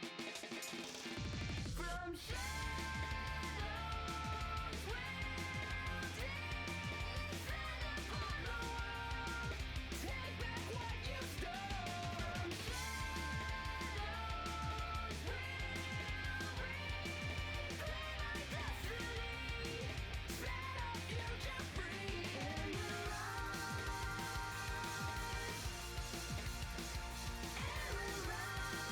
From shadows we'll descend upon the world. Take back what you stole. From shadows we'll reclaim our destiny. Set our future free. And we'll rise. And we'll rise.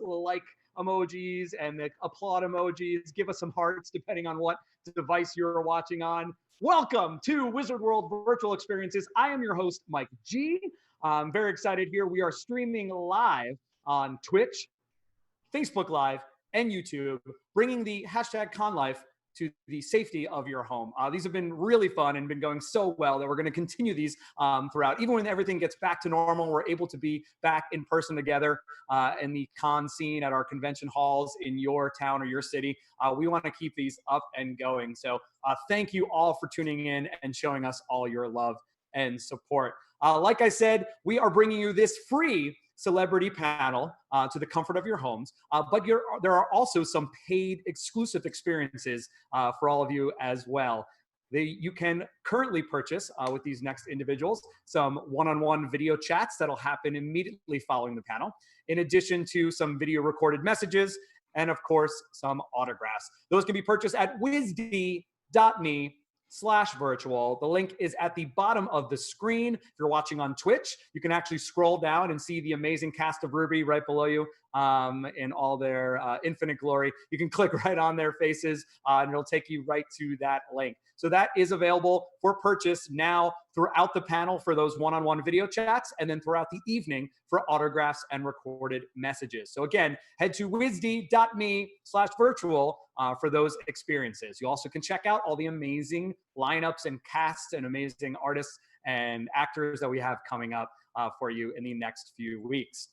like emojis and the applaud emojis. Give us some hearts depending on what device you're watching on. Welcome to Wizard World Virtual Experiences. I am your host, Mike G. I'm very excited here. We are streaming live on Twitch, Facebook Live, and YouTube, bringing the hashtag ConLife to the safety of your home. These have been really fun and been going so well that we're going to continue these throughout. Even when everything gets back to normal, we're able to be back in person together in the con scene at our convention halls in your town or your city. We want to keep these up and going. So thank you all for tuning in and showing us all your love and support. Like I said, we are bringing you this free celebrity panel to the comfort of your homes, but there are also some paid exclusive experiences for all of you as well. You can currently purchase with these next individuals some one-on-one video chats that'll happen immediately following the panel, in addition to some video recorded messages and, of course, some autographs. Those can be purchased at wizd.me/virtual. The link is at the bottom of the screen. If you're watching on Twitch, you can actually scroll down and see the amazing cast of RWBY right below you in all their infinite glory. You can click right on their faces and it'll take you right to that link. So that is available for purchase now throughout the panel for those one-on-one video chats, and then throughout the evening for autographs and recorded messages. So again, head to wizd.me/virtual for those experiences. You also can check out all the amazing lineups and casts and amazing artists and actors that we have coming up for you in the next few weeks.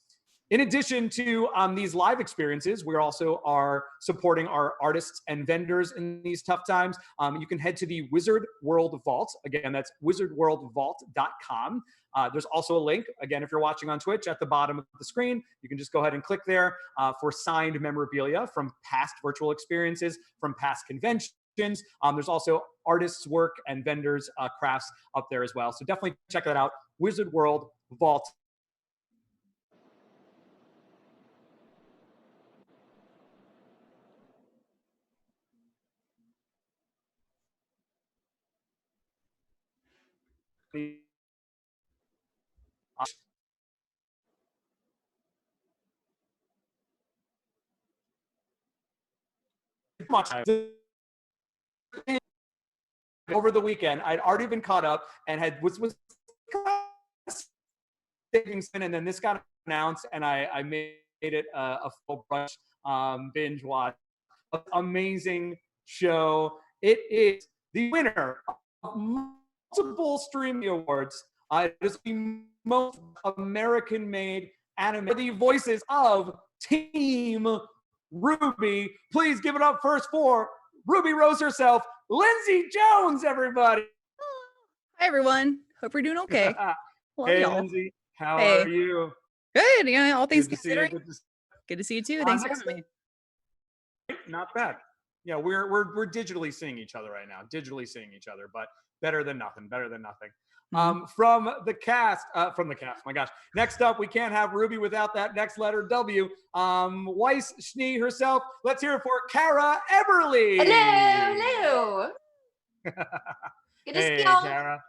In addition to these live experiences, we also are supporting our artists and vendors in these tough times. You can head to the Wizard World Vault. Again, that's wizardworldvault.com. There's also a link, again, if you're watching on Twitch, at the bottom of the screen. You can just go ahead and click there for signed memorabilia from past virtual experiences, from past conventions. There's also artists' work and vendors' crafts up there as well. So definitely check that out, Wizard World Vault. Much over the weekend, I'd already been caught up and was and then this got announced, and I made it a full brunch binge watch. Amazing show. It is the winner of multiple streaming awards. It is the most American-made anime. The voices of Team RWBY. Please give it up first for Ruby Rose herself, Lindsay Jones, everybody. Hi, everyone. Hope you're doing okay. Hey, Lindsay. How are you? Good. Yeah, all things Good to see considering. you. Good to see you too. Thanks for having me. Not bad. Yeah, we're digitally seeing each other right now. But better than nothing. From the cast. My gosh. Next up, we can't have RWBY without that next letter W. Weiss Schnee herself. Let's hear it for Kara Eberly. Hello. Good to see y'all. Kara.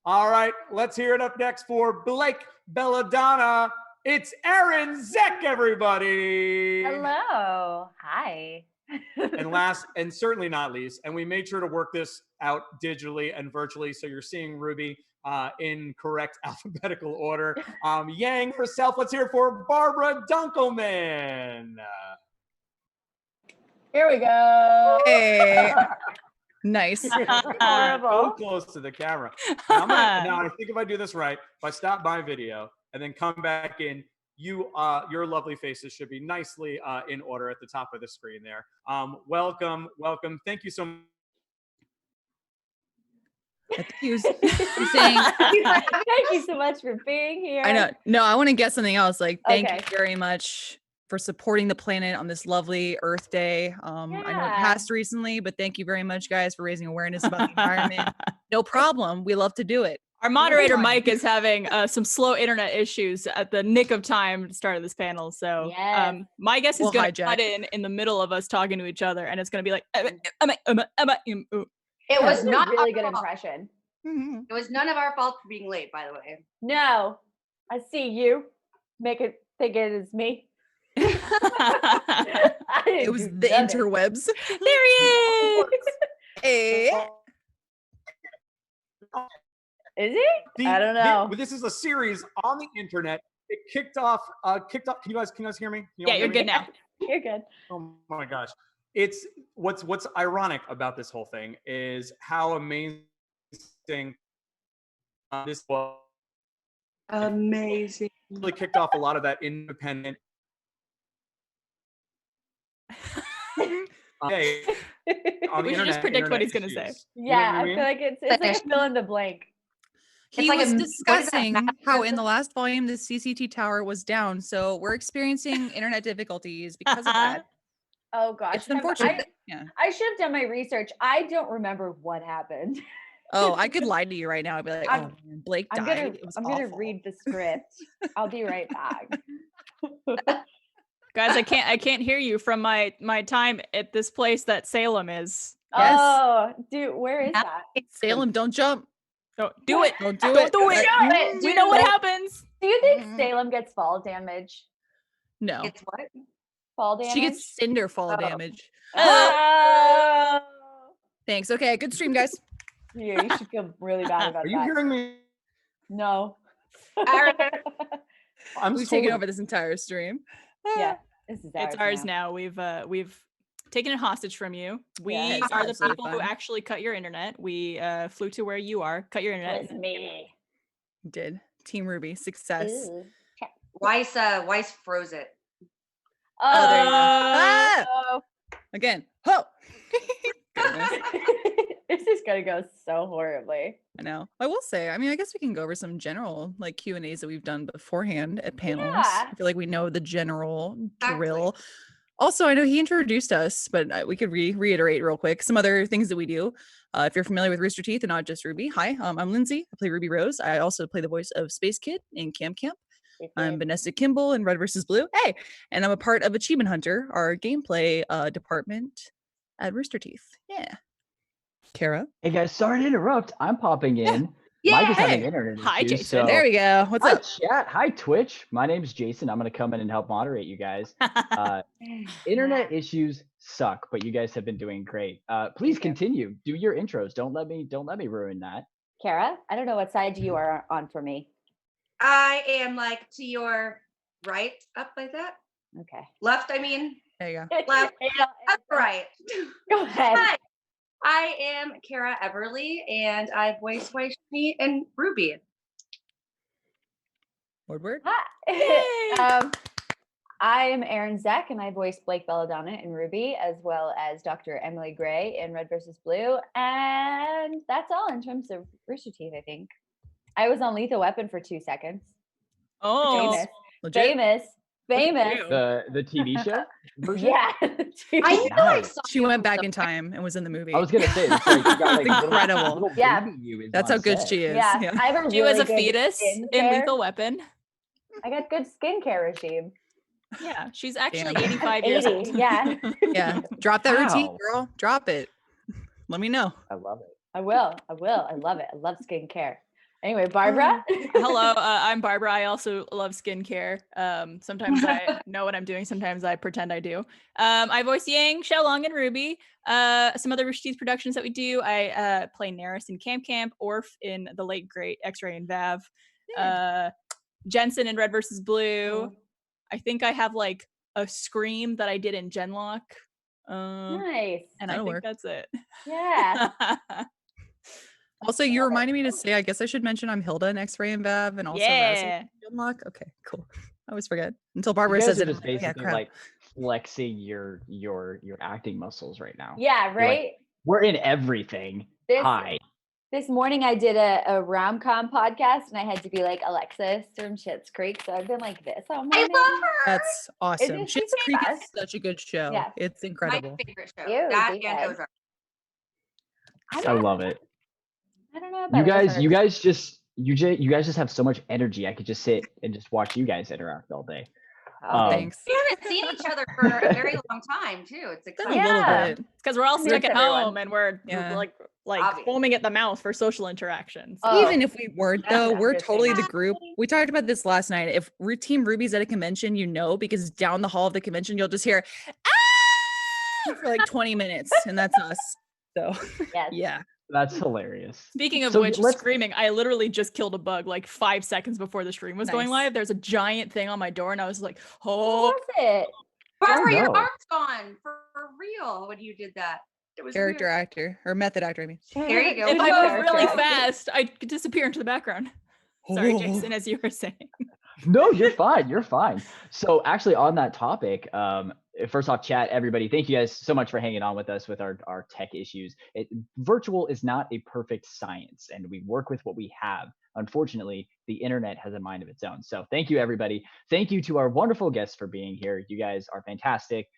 All right, let's hear it up next for Blake Belladonna. It's Aaron Zeck, everybody. Hello. Hi. And last, and certainly not least, and we made sure to work this out digitally and virtually, so you're seeing RWBY in correct alphabetical order. Yang herself, let's hear it for Barbara Dunkelman. Here we go. Hey. Nice. So close to the camera. Now, I think if I do this right, if I stop my video and then come back in, your lovely faces should be nicely in order at the top of the screen there. Welcome. Thank you so much. Saying, thank you so much for being here. I know. No, I want to get something else. Like, thank you very much for supporting the planet on this lovely Earth Day. I know it passed recently, but thank you very much, guys, for raising awareness about the environment. No problem. We love to do it. Our moderator, Mike, is having some slow internet issues at the nick of time at the start of this panel. So my guess is going to cut in the middle of us talking to each other, and it's going to be like, it was not really good fault. impression. It was none of our fault for being late, by the way. No, I see you. Make it think it is me. It was the interwebs. There he is. Hey. Is he? I don't know. This is a series on the internet. It kicked off. Can you guys hear me? You're good now. You're good. Oh my gosh. It's what's ironic about this whole thing is how amazing this was. Amazing. Really kicked off a lot of that independent. We should just predict what he's going to say. Yeah, I feel like it's like a fill in the blank. He was discussing how in the last volume the CCT tower was down, so we're experiencing internet difficulties because of that. Oh gosh, It's unfortunate. I should have done my research. I don't remember what happened. Oh, I could lie to you right now. I'd be like, oh, man, Blake died. I'm gonna read the script. I'll be right back. Guys, I can't hear you from my time at this place that Salem is. Yes. Oh, dude, where is that? Salem, don't jump. Don't do it. Don't do Don't it. do it. We know what happens. Do you think Salem gets fall damage? No. It's what? Fall damage? She gets cinder fall damage. Oh. Thanks. Okay, good stream, guys. Yeah, you should feel really bad about that. Are you hearing me? No. We've taken over this entire stream. Yeah, this is It's ours now. We've taken it hostage from you. We are the people who actually cut your internet. We flew to where you are, cut your internet. It's me. Did. Team RWBY, success. Ooh. Weiss froze it. Oh, there you go. Oh. Again. Ho! This is gonna go so horribly. I know. I will say, I mean, I guess we can go over some general like Q&As that we've done beforehand at panels. Yeah. I feel like we know the general drill. Also, I know he introduced us, but we could reiterate real quick some other things that we do. If you're familiar with Rooster Teeth and not just RWBY, hi, I'm Lindsay. I play Ruby Rose. I also play the voice of Space Kid in Camp Camp. I'm Vanessa Kimball in Red vs. Blue. Hey, and I'm a part of Achievement Hunter, our gameplay department at Rooster Teeth. Yeah. Kara. Hey guys, sorry to interrupt. I'm popping in. Mike is having internet Hi, issues, Jason. so- There we go. What's Hi, up? chat. Hi, Twitch. My name's Jason. I'm going to come in and help moderate you guys. Internet issues suck, but you guys have been doing great. Please continue. Do your intros. Don't let me ruin that. Kara, I don't know what side you are on for me. I am like to your right, up like that. Okay. Left, I mean. There you go. Left, up, right. Go ahead. Hi. I am Kara Everly, and I voice me in RWBY. Word. I am Erin Zek, and I voice Blake Belladonna in RWBY, as well as Dr. Emily Gray in Red vs. Blue. And that's all in terms of Rooster Teeth, I think. I was on Lethal Weapon for 2 seconds. Oh, Famous. The TV show version? Yeah. I know I saw She went back in time and was in the movie. I was gonna say it's like, you got, like, incredible. little Yeah. baby you is That's on how good set. she is. Yeah. I have a you as really a good fetus in skincare. Lethal Weapon. I got good skincare regime. Yeah, she's actually Damn. 85 years 80, old. yeah. Yeah. Drop that routine, Wow. girl. Drop it. Let me know. I love it. I will. I love it. I love skincare. Anyway, Barbara. Hello, I'm Barbara. I also love skincare. Sometimes I know what I'm doing. Sometimes I pretend I do. I voice Yang, Xiaolong, and RWBY. Some other Rooster Teeth productions that we do. I play Neris in Camp Camp, Orf in The Late Great, X-Ray and Vav. Jensen in Red vs. Blue. I think I have like a scream that I did in Genlock. Nice. And That'll I think work. that's it. Yeah. Also, you reminded me to say, I guess I should mention I'm Hilda in X-Ray and Vav and also Yeah. Unlock. Okay, cool. I always forget until Barbara You guys says are it. just I'm like, yeah, basically crap. like flexing your acting muscles right now. Yeah, You're like, right? we're in everything. Hi. This morning I did a rom-com podcast and I had to be like Alexis from Schitt's Creek. So I've been like this all morning. I love her. That's awesome. Isn't Schitt's she Creek is best? such a good show. Yes. It's incredible. My favorite show. Ew, That big and head. Ozark. I love it. I don't know about You guys Ozark. you guys just have so much energy. I could just sit and just watch you guys interact all day. Thanks. We haven't seen each other for a very long time too. It's Been exciting. a little Yeah. bit. Because we're all I miss stuck at everyone. home and we're Yeah. like Obvious. foaming at the mouth for social interactions. Oh, Even if we weren't, that's though, we're interesting. totally the group. We talked about this last night. If Team Ruby's at a convention, because down the hall of the convention, you'll just hear for like 20 minutes, and that's us. So yes. yeah. That's hilarious. Speaking of So which, let's- screaming, I literally just killed a bug like 5 seconds before the stream was going Nice. live. There's a giant thing on my door and I was like, What oh, was it? Barbara, your no. arm's gone for real when you did that. It was Character weird. actor or method actor, I mean. There you go. if I Whoa. move really fast, I could disappear into the background. Sorry, Jason, as you were saying. No, you're fine. You're fine. So actually on that topic, first off, chat, everybody, thank you guys so much for hanging on with us with our tech issues. Virtual is not a perfect science, and we work with what we have. Unfortunately, the internet has a mind of its own. So thank you, everybody. Thank you to our wonderful guests for being here. You guys are fantastic.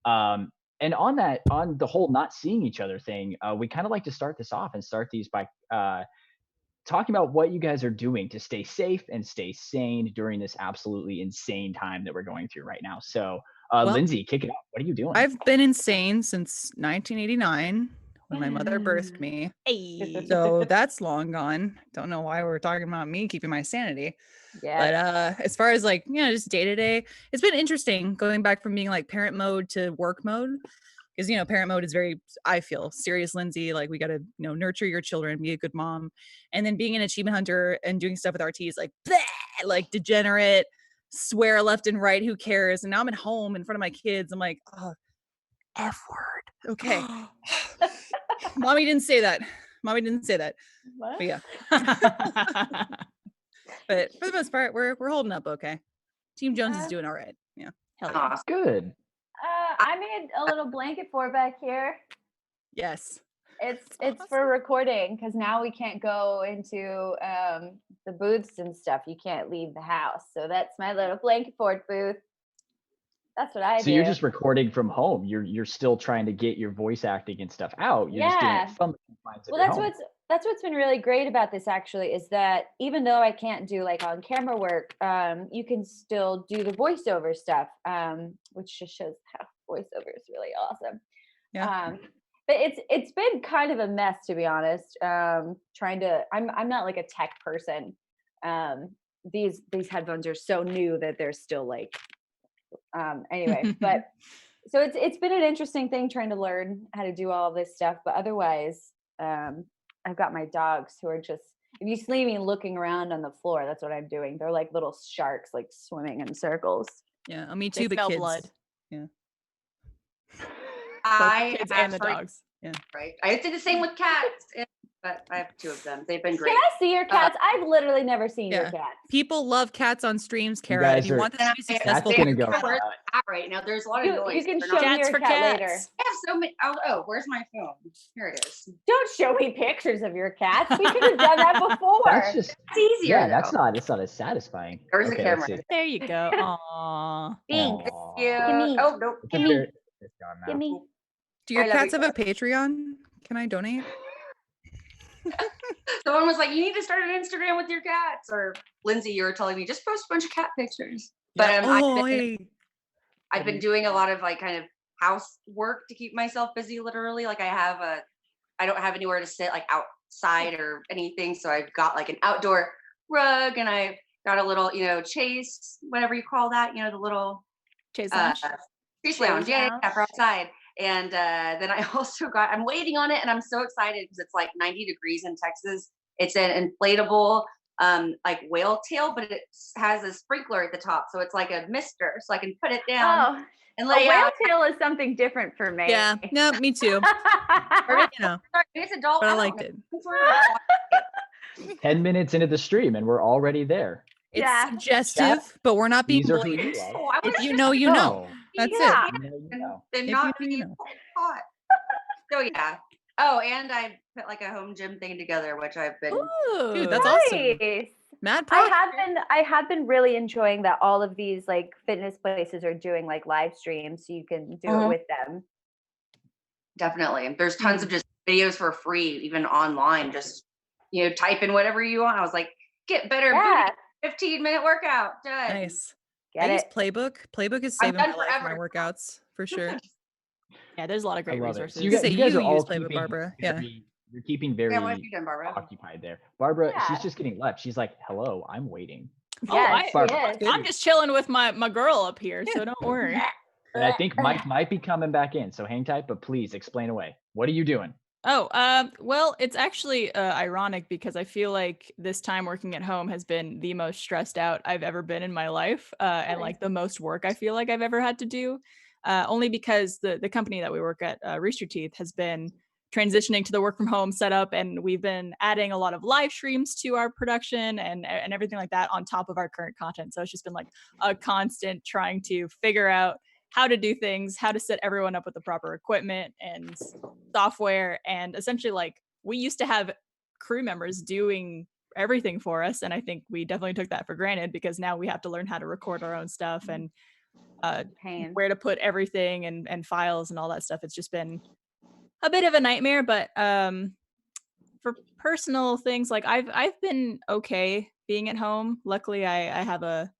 And on the whole not seeing each other thing, we kind of like to start this off and start these by talking about what you guys are doing to stay safe and stay sane during this absolutely insane time that we're going through right now. So, Lindsay, kick it off. What are you doing? I've been insane since 1989 when my mother birthed me. Hey. So that's long gone. Don't know why we're talking about me keeping my sanity. Yeah. But as far as like, just day to day, it's been interesting going back from being like parent mode to work mode. Because, parent mode is very, I feel, serious, Lindsay. Like, we got to, nurture your children, be a good mom. And then being an achievement hunter and doing stuff with RT is like, bleh, like degenerate, swear left and right, who cares? And now I'm at home in front of my kids. I'm like, oh, F word. Okay. Mommy didn't say that. What? But yeah. But for the most part, we're holding up okay. Team Jones is doing all right. Yeah. Hell yeah. Awesome. Good. I made a little blanket fort back here. Yes. It's for recording because now we can't go into the booths and stuff. You can't leave the house. So that's my little blanket fort booth. That's what I do. So you're just recording from home. You're still trying to get your voice acting and stuff out. You're just doing Yeah. it from the confines of Well, your that's home. what's been really great about this actually is that even though I can't do like on camera work, you can still do the voiceover stuff, which just shows how voiceover is really awesome. Yeah. But it's been kind of a mess, to be honest. I'm not like a tech person. These headphones are so new that they're still like anyway, but so it's been an interesting thing trying to learn how to do all this stuff. But otherwise, I've got my dogs who are just, if you see me looking around on the floor, that's what I'm doing. They're like little sharks, like swimming in circles. Yeah. Me They too, but smell kids. blood. Yeah. I Kids have and the heard- dogs. Right. I did the same with cats, but I have 2 of them. They've been great. Can I see your cats? I've literally never seen your Yeah. cats. People love cats on streams, Kara. guys If you are- want this to be That's successful, That's gonna get go. your cat. Where's the cat right now? There's a lot of You noise. can They're show not- me Cats your for cat later. cats. I have so many. Oh, where's my phone? Here it is. Don't show me pictures of your cats. We could have done that before. That's just It's easier. yeah. though. It's not as satisfying. There's the Okay, let's camera. see. There you go. Aww. Thanks. Aw. Yeah. Gimme. Oh nope. It's Gimme. very- it's gone now. Give me. Do your I love cats you. have a Patreon? Can I donate? Someone was like, "You need to start an Instagram with your cats." Or Lindsay, you were telling me just post a bunch of cat pictures. But Oh, hey. I've been doing a lot of like kind of housework to keep myself busy. Literally, like I don't have anywhere to sit like outside or anything, so I've got like an outdoor rug, and I got a little, chase, whatever you call that, the little Chase lunch. Chase lounge, yeah, lounge. for outside. And then I also I'm waiting on it, and I'm so excited because it's like 90 degrees in Texas. It's an inflatable like whale tail, but it has a sprinkler at the top, so it's like a mister, so I can put it down Oh, and a lay whale out. tail is something different for me. Yeah. No, me too. It's adult. But I don't liked know. it. It's for- 10 minutes into the stream and we're already there. It's Yeah. suggestive, but we're not being These are who blatant. you love. Oh, I was If you just know, you know. No. That's Yeah. it. You know, you and, know. and If not you know, you being know. hot. So yeah. Oh, and I put like a home gym thing together, which I've been. Dude, that's awesome. Nice. Mad I progress. have been really enjoying that all of these like fitness places are doing like live streams so you can do it with them. Definitely. There's tons of just videos for free, even online. Just type in whatever you want. I was like, get better Yeah. booty, 15-minute workout done. Nice. Get I use it. Playbook. Playbook is I'm saving my done life for my forever. workouts for sure. Yeah, there's a lot of I great love it. resources. So you You guys, say you guys you are all use Playbook, keeping Barbara. Yeah. you're keeping Yeah, what have very you done, Barbara? occupied there. Barbara, Yeah. she's just getting left. She's like, hello, I'm waiting. Yes, she Barbara, is. I'm just chilling with my girl up here, so don't worry. And I think Mike might be coming back in, so hang tight, but please explain away. What are you doing? Oh, well, it's actually ironic because I feel like this time working at home has been the most stressed out I've ever been in my life, and like the most work I feel like I've ever had to do. Only because the company that we work at, Rooster Teeth, has been transitioning to the work from home setup, and we've been adding a lot of live streams to our production and everything like that on top of our current content. So it's just been like a constant trying to figure out how to do things, how to set everyone up with the proper equipment and software. And essentially, like, we used to have crew members doing everything for us, and I think we definitely took that for granted because now we have to learn how to record our own stuff and Pain. where to put everything and files and all that stuff. It's just been a bit of a nightmare, but for personal things, like I've been okay being at home. Luckily, I have a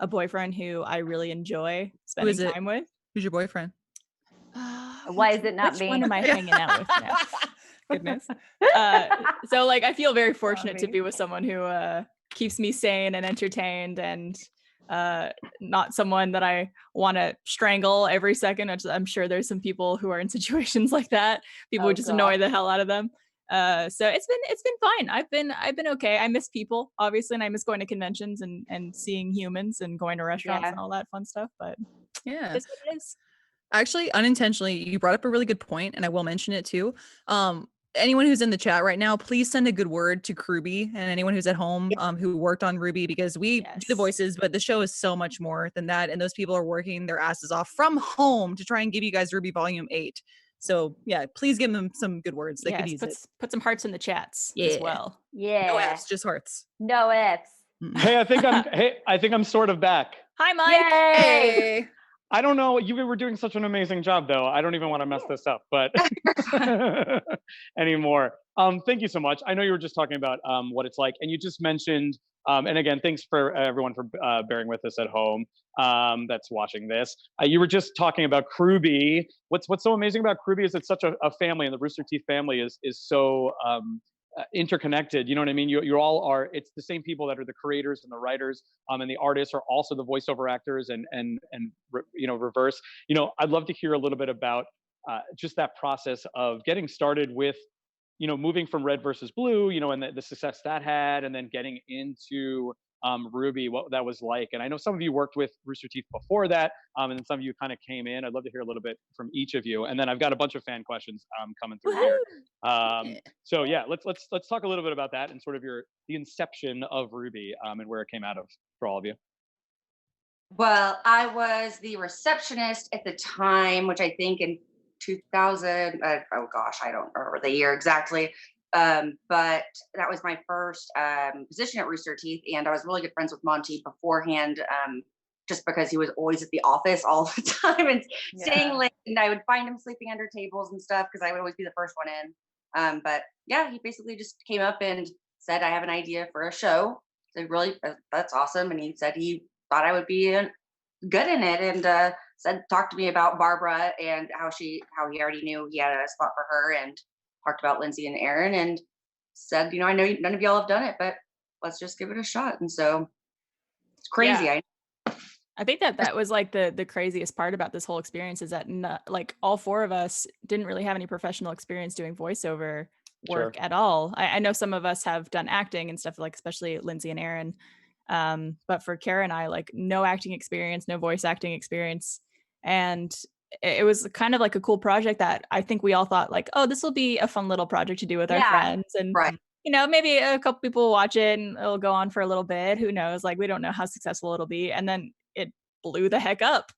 boyfriend who I really enjoy spending is it? time with. Who's your boyfriend? Why is it not Which me? one am I hanging out with now? Goodness. So like I feel very fortunate to Sorry. be with someone who keeps me sane and entertained, and not someone that I want to strangle every second. Which I'm sure there's some people who are in situations like that. People Oh, who just annoy God. the hell out of them. So it's been fine. I've been okay. I miss people, obviously, and I miss going to conventions and seeing humans and going to restaurants Yeah. and all that fun stuff. But Yeah. it's what it is. Actually, unintentionally, you brought up a really good point, and I will mention it too. Anyone who's in the chat right now, please send a good word to RWBY and anyone who's at home who worked on RWBY, because we do the voices, but the show is so much more than that. And those people are working their asses off from home to try and give you guys RWBY Volume 8. So yeah, please give them some good words. They could use it. Put some hearts in the chats as well. Yeah. No F's, just hearts. No F's. Hey, I think I'm sort of back. Hi, Mike. Yay! Hey. I don't know. You were doing such an amazing job, though. I don't even want to mess this up, but anymore. Thank you so much. I know you were just talking about what it's like, and you just mentioned. And again, thanks for everyone for bearing with us at home that's watching this. You were just talking about RWBY. What's so amazing about RWBY is it's such a family, and the Rooster Teeth family is so interconnected. You know what I mean? You all are. It's the same people that are the creators and the writers, and the artists are also the voiceover actors and reverse. I'd love to hear a little bit about just that process of getting started with, moving from Red versus Blue, and the success that had, and then getting into RWBY, what that was like. And I know some of you worked with Rooster Teeth before that, and then some of you kind of came in. I'd love to hear a little bit from each of you, and then I've got a bunch of fan questions coming through here. So yeah, let's talk a little bit about that and sort of the inception of RWBY and where it came out of for all of you. Well, I was the receptionist at the time, which I think in 2000, oh gosh, I don't remember the year exactly. But that was my first position at Rooster Teeth, and I was really good friends with Monty beforehand, just because he was always at the office all the time and staying late, and I would find him sleeping under tables and stuff because I would always be the first one in. But yeah, he basically just came up and said, "I have an idea for a show." So really, that's awesome, and he said he thought I would be good in it, and talked to me about Barbara and how he already knew he had a spot for her, and talked about Lindsay and Aaron, and said, I know none of y'all have done it, but let's just give it a shot. And so it's crazy. Yeah. I think that was like the craziest part about this whole experience is that like all four of us didn't really have any professional experience doing voiceover work at all. I know some of us have done acting and stuff, like especially Lindsay and Aaron. But for Kara and I, like no acting experience, no voice acting experience. And it was kind of like a cool project that I think we all thought like, oh, this will be a fun little project to do with our friends. And, maybe a couple people will watch it and it'll go on for a little bit. Who knows? Like, we don't know how successful it'll be. And then it blew the heck up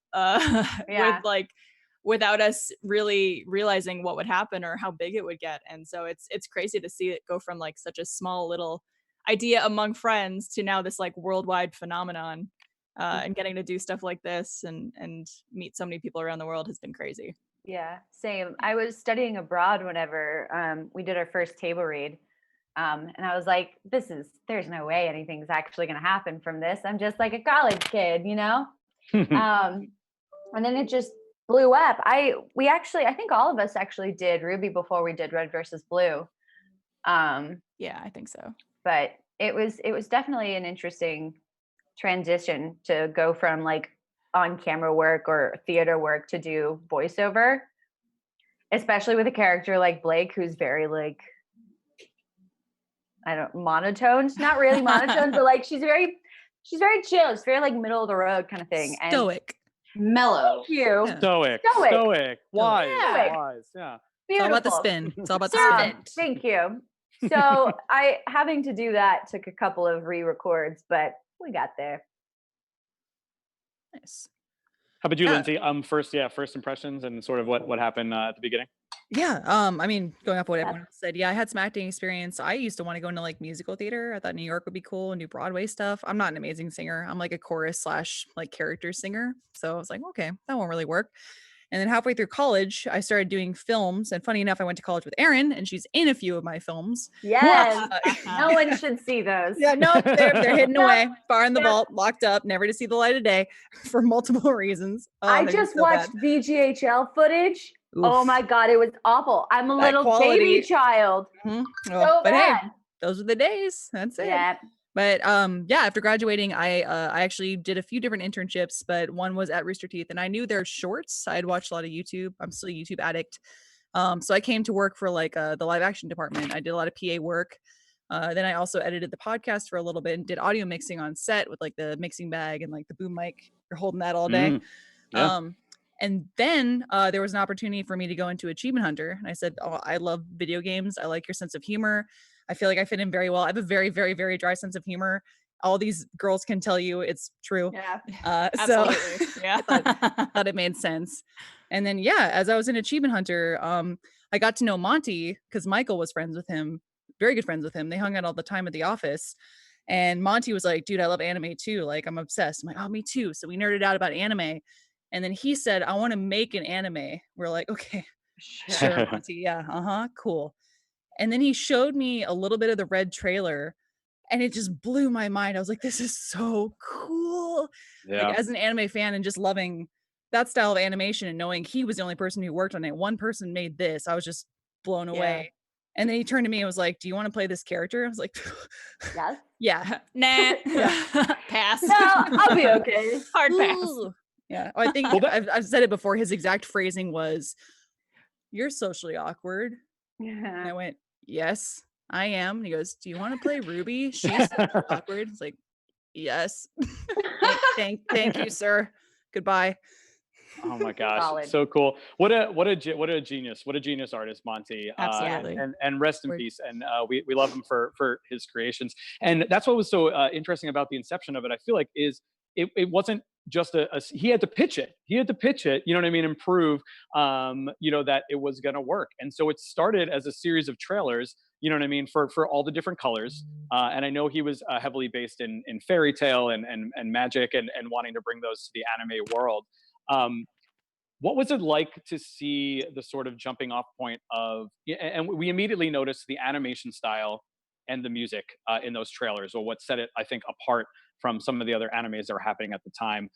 without us really realizing what would happen or how big it would get. And so it's crazy to see it go from like such a small little idea among friends to now this like worldwide phenomenon, and getting to do stuff like this and meet so many people around the world has been crazy. Yeah, same. I was studying abroad whenever we did our first table read. And I was like, there's no way anything's actually going to happen from this. I'm just like a college kid, And then it just blew up. I think all of us actually did RWBY before we did Red versus Blue. Yeah, I think so. But it was definitely an interesting transition to go from like on camera work or theater work to do voiceover, especially with a character like Blake, who's very like, I don't monotoned, not really monotone, but like she's very chill. It's very like middle of the road kind of thing. Stoic. Mellow. Thank you. Yeah. Stoic. Wise. Yeah. Wise. Yeah. It's all about the Beautiful. spin. It's all about the spin. Servant. Thank you. So having to do that took a couple of re-records, but we got there. Nice. How about you, Yeah. Lindsay? First impressions and sort of what happened at the beginning. Yeah. I mean, going off what everyone else said, yeah, I had some acting experience. I used to want to go into like musical theater. I thought New York would be cool and do Broadway stuff. I'm not an amazing singer. I'm like a chorus / like character singer. So I was like, okay, that won't really work. And then halfway through college, I started doing films. And funny enough, I went to college with Erin, and she's in a few of my films. Yes. Uh, No one should see those. Yeah, no, they're hidden Yep. away, far in the Yep. vault, locked up, never to see the light of day for multiple reasons. I They're just so watched bad. VGHL footage. Oh Oof. my God, it was awful. I'm a That little quality. baby child. Mhm. So Oh, but hey, bad. those were the days. That's it. Yeah. But yeah, after graduating, I actually did a few different internships, but one was at Rooster Teeth, and I knew their shorts. I had watched a lot of YouTube. I'm still a YouTube addict. So I came to work for like the live action department. I did a lot of PA work. Then I also edited the podcast for a little bit and did audio mixing on set with like the mixing bag and like the boom mic. You're holding that all day. Yeah. And then there was an opportunity for me to go into Achievement Hunter. And I said, oh, I love video games. I like your sense of humor. I feel like I fit in very well. I have a very, very, very dry sense of humor. All these girls can tell you it's true. Yeah. So Absolutely. Yeah. I thought it made sense. And then, yeah, as I was in Achievement Hunter, I got to know Monty because Michael was friends with him, very good friends with him. They hung out all the time at the office. And Monty was like, dude, I love anime too. Like, I'm obsessed. I'm like, oh, me too. So we nerded out about anime. And then he said, I want to make an anime. We're like, okay, sure, Monty. Yeah, cool. And then he showed me a little bit of the red trailer and it just blew my mind. I was like, this is so cool. Yeah. Like, as an anime fan and just loving that style of animation and knowing he was the only person who worked on it. One person made this. I was just blown away. And then he turned to me and was like, do you want to play this character? I was like, Yes. yeah. Nah. Pass. No, I'll be okay. Hard pass. Ooh. Yeah. Oh, I think Well, I've said it before. His exact phrasing was, you're socially awkward. And I went, yes, I am. And he goes, do you want to play RWBY? She's awkward. It's like, yes. thank you, sir. Goodbye. Oh my gosh, Solid. so cool! What a genius! What a genius artist, Monty. Absolutely. And rest in Word. peace. And we love him for his creations. And that's what was so interesting about the inception of it. I feel like is it wasn't just he had to pitch it. He had to pitch it. You know what I mean? And prove that it was going to work. And so it started as a series of trailers. You know what I mean? For all the different colors. And I know he was heavily based in fairy tale and magic and wanting to bring those to the anime world. What was it like to see the sort of jumping off point of, and we immediately noticed the animation style and the music in those trailers, or what set it, I think, apart from some of the other animes that were happening at the time.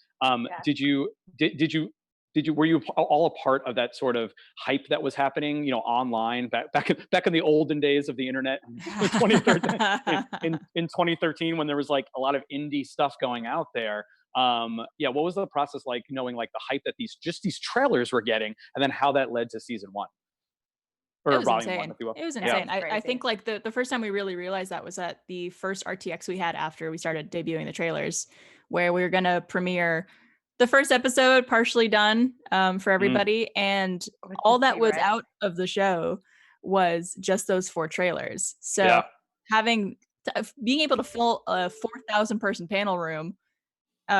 Were you all a part of that sort of hype that was happening, online back in the olden days of the internet in 2013, in 2013, when there was like a lot of indie stuff going out there? What was the process like, knowing like the hype that these trailers were getting, and then how that led to season 1 or It was volume 1, insane. if you will? It was Yeah. insane. It's I crazy. think like the first time we really realized that was at the first RTX we had after we started debuting the trailers, where we were going to premiere the first episode partially done for everybody. And With all the that was T-Rex. out of the show was just those 4 trailers. So being able to fill a 4,000 person panel room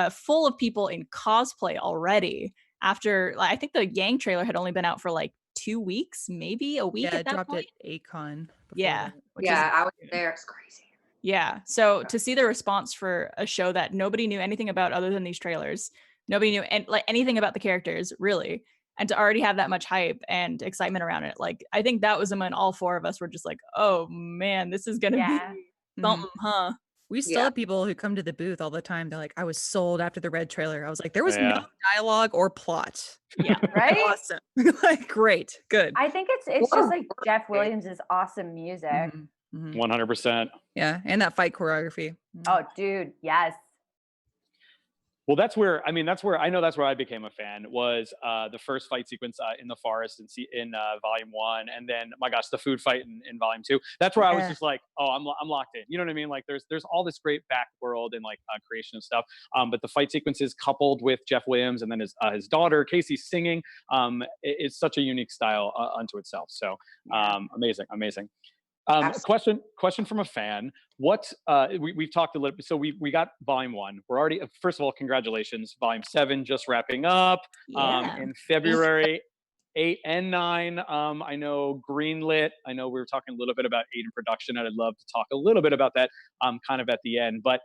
full of people in cosplay already after, I think the Yang trailer had only been out for like 2 weeks, maybe a week Yeah, at it that dropped point. at ACON. Yeah. Which is I was there. It's crazy. Yeah. So to see the response for a show that nobody knew anything about other than these trailers, nobody knew anything about the characters really, and to already have that much hype and excitement around it, like I think that was the moment all 4 of us were just like, oh man, this is gonna Yeah. be something, huh? We still have people who come to the booth all the time. They're like, I was sold after the Red trailer. I was like, there was no dialogue or plot. Yeah. Right? Awesome. Like, great. Good. I think it's just like Jeff Williams' awesome music. Mhm, mhm. 100%. Yeah. And that fight choreography. Oh, dude, yes. Well, that's where I know that's where I became a fan was the first fight sequence in the forest in volume 1, and then my gosh, the food fight in volume 2. That's where I was just like, oh, I'm locked in. You know what I mean? Like there's all this great back world and like creation of stuff. But the fight sequences coupled with Jeff Williams and then his daughter Casey singing, it's such a unique style unto itself. So amazing. Question from a fan. What we've talked a little bit. So we got volume 1. We're already, first of all, congratulations. Volume 7 just wrapping up in February. 8 and 9. I know greenlit. I know we were talking a little bit about 8 in production, and I'd love to talk a little bit about that kind of at the end. But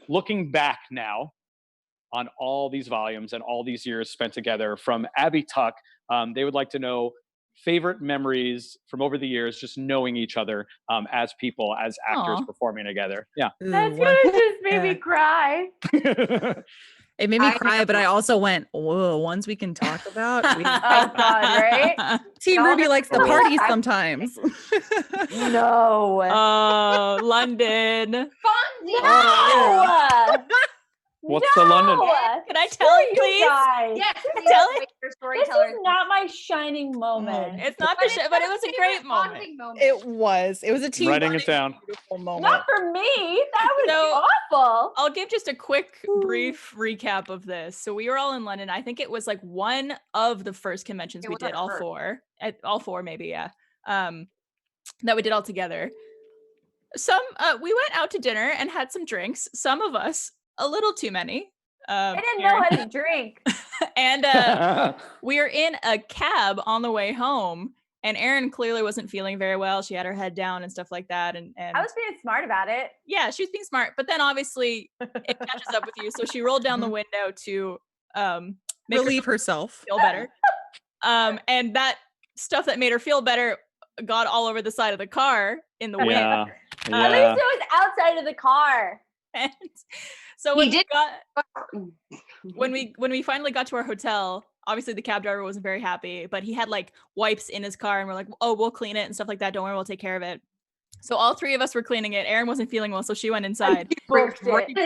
looking back now on all these volumes and all these years spent together from Abby Tuck, they would like to know favorite memories from over the years, just knowing each other as people, as actors performing together. Yeah. That's gonna just made me cry. It made me cry, but I also went, whoa, ones we can talk about. Oh God, right? Team RWBY likes to party sometimes. No. Oh, London. No. What's the London? Can I tell you, please? Yes, Tell it. This is not my shining moment. It's not the but it was a great moment. It was a team Writing it down. Beautiful moment. Not for me. That was awful. I'll give just a quick, brief recap of this. So we were all in London. I think it was like one of the first conventions we did, all four, maybe, yeah. That we did all together. We went out to dinner and had some drinks. Some of us a little too many. I didn't know how to drink. And we were in a cab on the way home, and Erin clearly wasn't feeling very well. She had her head down and stuff like that. And I was being smart about it. Yeah, she was being smart. But then obviously it catches up with you. So she rolled down the window to relieve herself. Feel better. And that stuff that made her feel better got all over the side of the car in the wind. At least it was outside of the car. And so when we finally got to our hotel, obviously the cab driver wasn't very happy, but he had like wipes in his car, and we're like, oh, we'll clean it and stuff like that. Don't worry, we'll take care of it. So all three of us were cleaning it. Erin wasn't feeling well, so she went inside. Booked it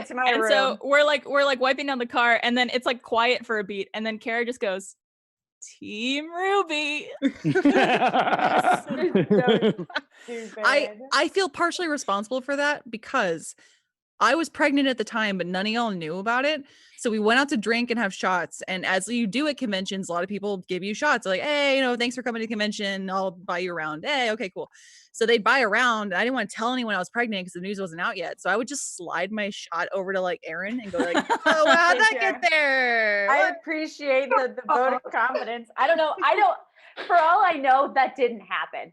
to my and room. so we're like wiping down the car, and then it's like quiet for a beat, and then Kara just goes, Team RWBY. I feel partially responsible for that because I was pregnant at the time, but none of y'all knew about it. So we went out to drink and have shots. And as you do at conventions, a lot of people give you shots. They're like, hey, thanks for coming to the convention. I'll buy you around. Hey, okay, cool. So they'd buy around. I didn't want to tell anyone I was pregnant because the news wasn't out yet. So I would just slide my shot over to like Erin and go like, oh, how'd that get there? I appreciate the vote of confidence. I don't know. For all I know, that didn't happen.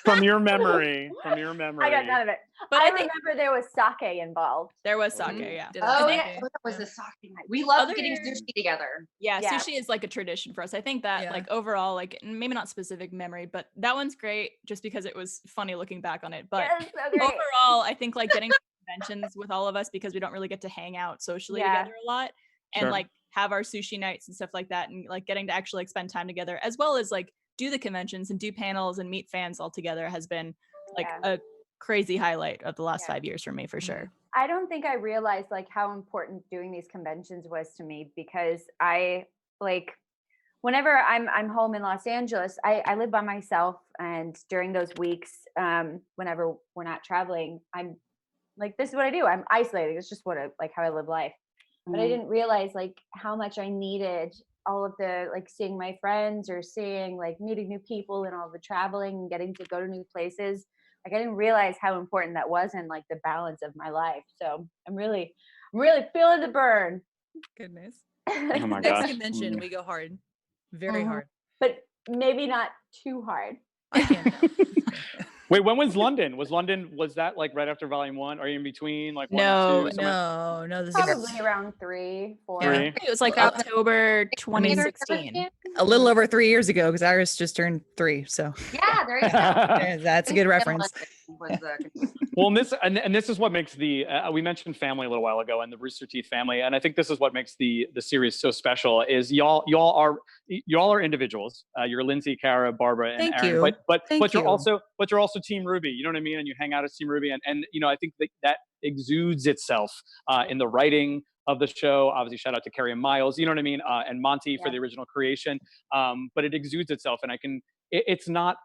From your memory. I got none of it. But I remember there was sake involved. There was sake, yeah. Oh, yeah. That was the sake night. We love getting sushi together. Yeah, sushi is like a tradition for us. I think that like overall, like maybe not specific memory, but that one's great just because it was funny looking back on it. But overall, I think like getting to conventions with all of us, because we don't really get to hang out socially together a lot, and like have our sushi nights and stuff like that, and like getting to actually like spend time together, as well as like do the conventions and do panels and meet fans all together, has been like a crazy highlight of the last 5 years for me, for sure. I don't think I realized like how important doing these conventions was to me, because I like whenever I'm home in Los Angeles, I live by myself, and during those weeks, whenever we're not traveling, I'm like, this is what I do. I'm isolated. It's just how I live life. But I didn't realize like how much I needed all of the like seeing my friends or meeting new people and all the traveling and getting to go to new places. Like I didn't realize how important that was in like the balance of my life. So I'm really feeling the burn. Goodness. Oh my Next gosh. convention, we go hard. Very hard. But maybe not too hard. I can't. Wait, when was London? Was that like right after volume 1? Or in between? Like 1 or 2? No. This Probably is around 3, 4. It was like October 2016. A little over 3 years ago, because Iris just turned 3. So Yeah, there you go. yeah, that's a good reference. Well, and this is what makes the we mentioned family a little while ago, and the Rooster Teeth family, and I think this is what makes the series so special. Is y'all are individuals. You're Lindsay, Kara, Barbara, and Thank Aaron. you. But you're also Team RWBY. You know what I mean? And you hang out as Team RWBY, and you know, I think that exudes itself in the writing of the show. Obviously, shout out to Carrie and Miles. You know what I mean? And Monty for the original creation. But it exudes itself, and it's not